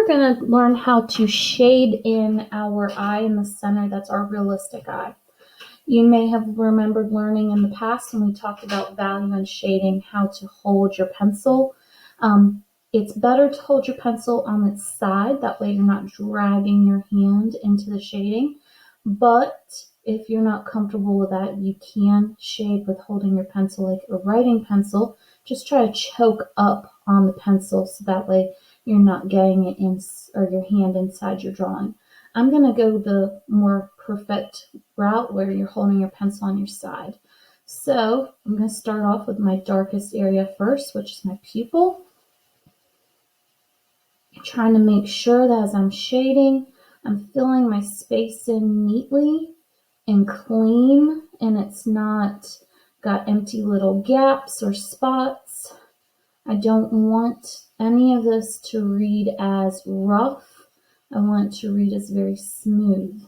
we're going to learn how to shade in our eye in the center. That's our realistic eye. You may have remembered learning in the past when we talked about value and shading how to hold your pencil. It's better to hold your pencil on its side. That way you're not dragging your hand into the shading. But if you're not comfortable with that, you can shade with holding your pencil like a writing pencil. Just try to choke up on the pencil so that way you're not getting it in or your hand inside your drawing. I'm going to go the more perfect route where you're holding your pencil on your side. So I'm going to start off with my darkest area first, which is my pupil. Trying to make sure that as I'm shading, I'm filling my space in neatly and clean, and it's not got empty little gaps or spots. I don't want any of this to read as rough. I want it to read as very smooth.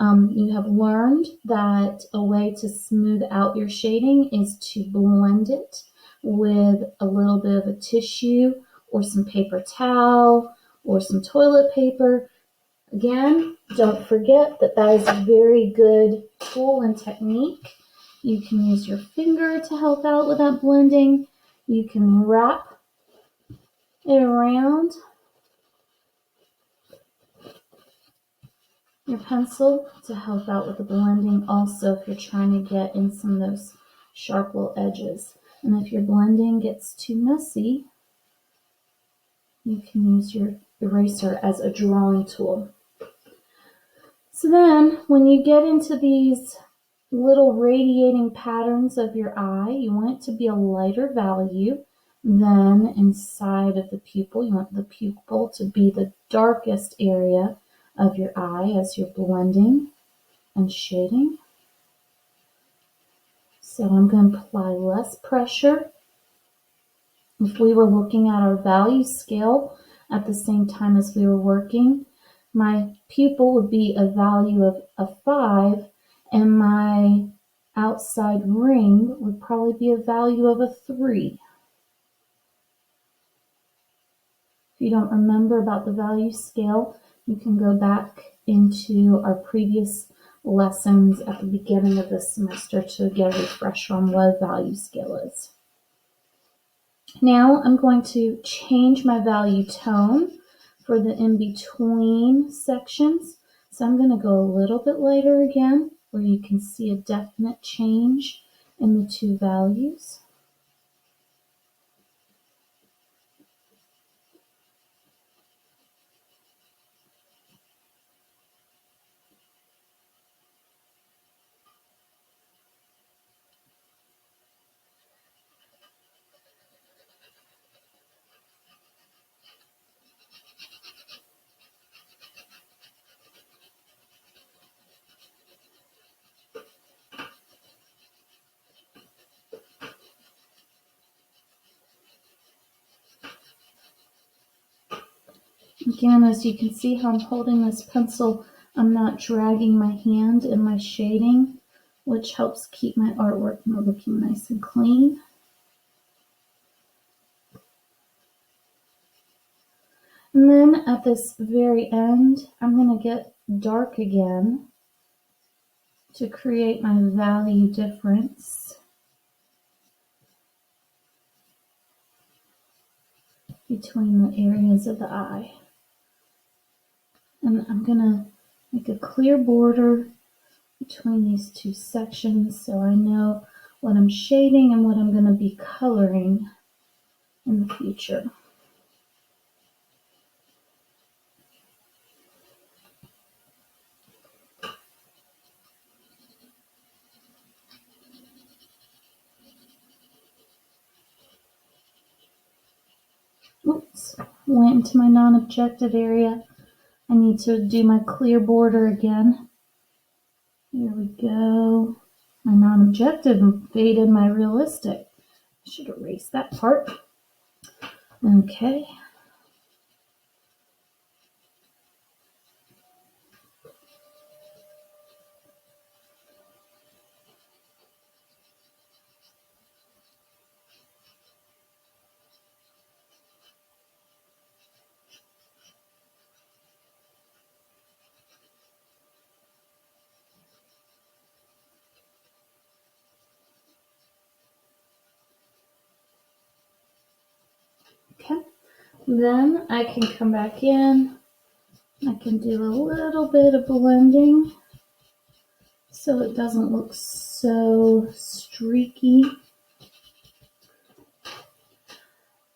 You have learned that a way to smooth out your shading is to blend it with a little bit of a tissue or some paper towel or some toilet paper. Again, don't forget that that is a very good tool and technique. You can use your finger to help out with that blending. You can wrap it around your pencil to help out with the blending. Also, if you're trying to get in some of those sharp little edges. And if your blending gets too messy, you can use your eraser as a drawing tool. So then, when you get into these little radiating patterns of your eye, you want it to be a lighter value than inside of the pupil. You want the pupil to be the darkest area of your eye as you're blending and shading. So I'm going to apply less pressure. If we were looking at our value scale at the same time as we were working, my pupil would be a value of a 5, and my outside ring would probably be a value of a 3. If you don't remember about the value scale, you can go back into our previous lessons at the beginning of the semester to get a refresher on what a value scale is. Now I'm going to change my value tone for the in-between sections. So I'm going to go a little bit lighter again, where you can see a definite change in the two values. Again, as you can see how I'm holding this pencil, I'm not dragging my hand in my shading, which helps keep my artwork looking nice and clean. And then at this very end, I'm going to get dark again to create my value difference between the areas of the eye. And I'm going to make a clear border between these two sections so I know what I'm shading and what I'm going to be coloring in the future. Oops, went into my non-objective area. I need to do my clear border again. Here we go. My non-objective invaded my realistic. I should erase that part. Okay. Okay, then I can come back in. I can do a little bit of blending so it doesn't look so streaky.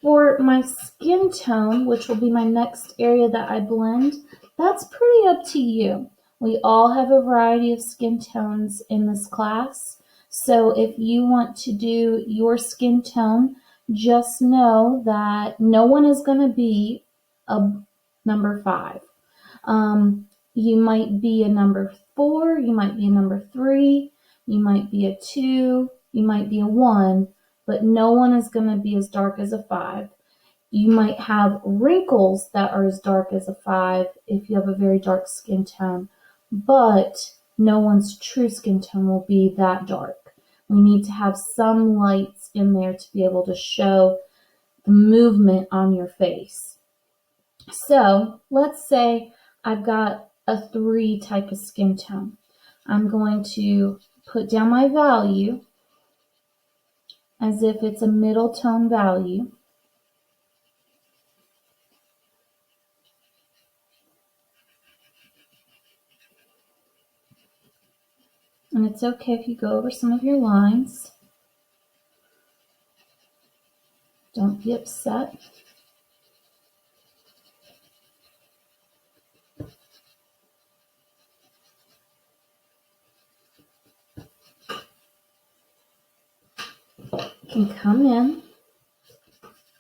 For my skin tone, which will be my next area that I blend, that's pretty up to you. We all have a variety of skin tones in this class. So if you want to do your skin tone, just know that no one is going to be a number 5. You might be a number 4, you might be a number 3, you might be a 2, you might be a 1, but no one is going to be as dark as a 5. You might have wrinkles that are as dark as a 5 if you have a very dark skin tone, but no one's true skin tone will be that dark. We need to have some lights in there to be able to show the movement on your face. So let's say I've got a 3 type of skin tone. I'm going to put down my value as if it's a middle tone value. And it's okay if you go over some of your lines. Don't be upset. You can come in,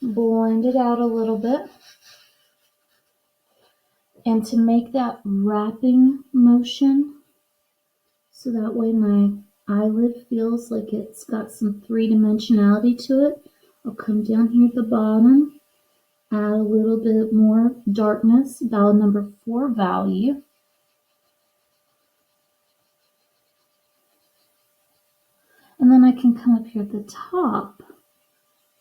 blend it out a little bit. And to make that wrapping motion, so that way my eyelid feels like it's got some three-dimensionality to it, I'll come down here at the bottom, add a little bit more darkness, about number 4 value. And then I can come up here at the top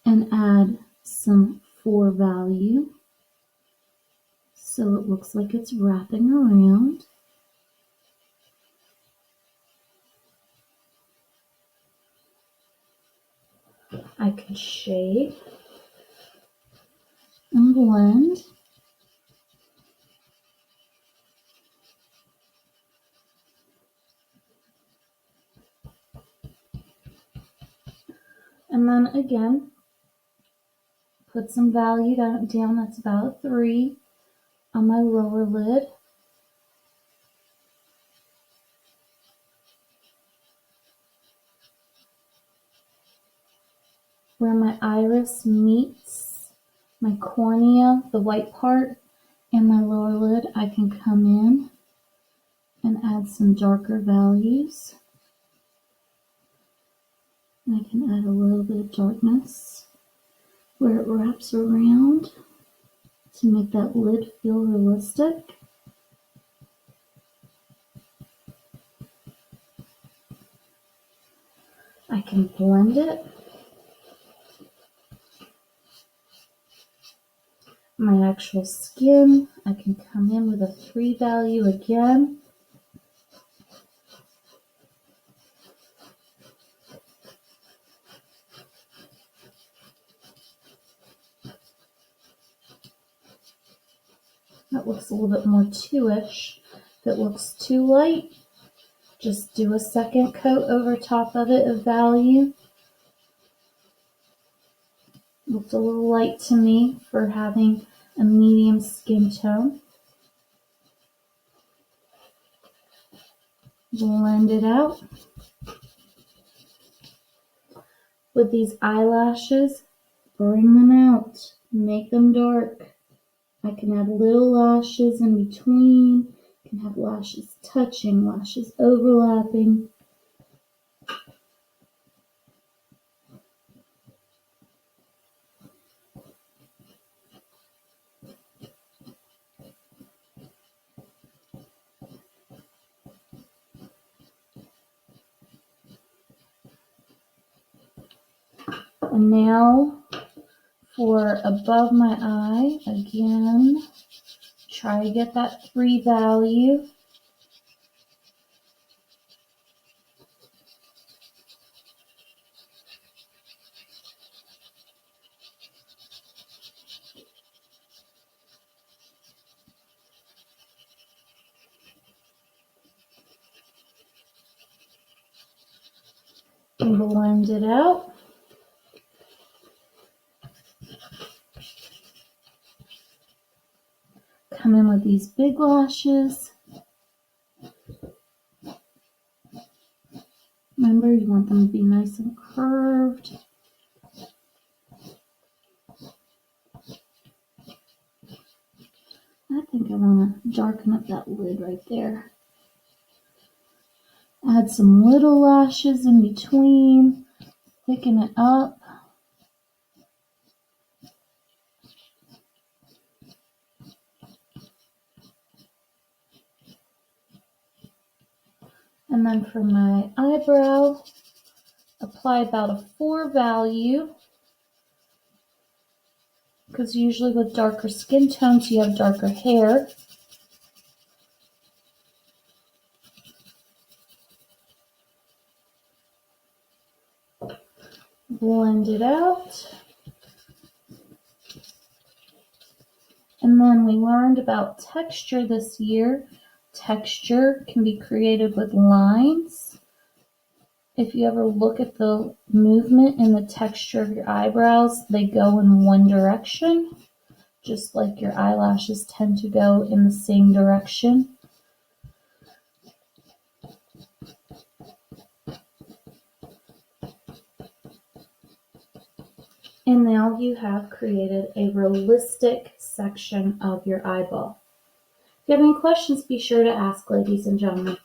and add some 4 value. So it looks like it's wrapping around. I can shade and blend. And then again, put some value down, that's about 3 on my lower lid. Where my iris meets my cornea, the white part, and my lower lid, I can come in and add some darker values. And I can add a little bit of darkness where it wraps around to make that lid feel realistic. I can blend it. My actual skin, I can come in with a 3 value again. That looks a little bit more 2-ish. If it looks too light, just do a second coat over top of it of value. Looks a little light to me for having a medium skin tone. Blend it out. With these eyelashes, bring them out. Make them dark. I can add little lashes in between. I can have lashes touching, lashes overlapping. And now for above my eye, again, try to get that 3 value. and blend it out. Come in with these big lashes. Remember, you want them to be nice and curved. I think I want to darken up that lid right there. Add some little lashes in between, thicken it up. And then for my eyebrow, apply about a 4 value, because usually with darker skin tones you have darker hair. Blend it out. And then we learned about texture this year. Texture can be created with lines. If you ever look at the movement and the texture of your eyebrows, they go in one direction, just like your eyelashes tend to go in the same direction. And now you have created a realistic section of your eyeball. If you have any questions, be sure to ask, ladies and gentlemen.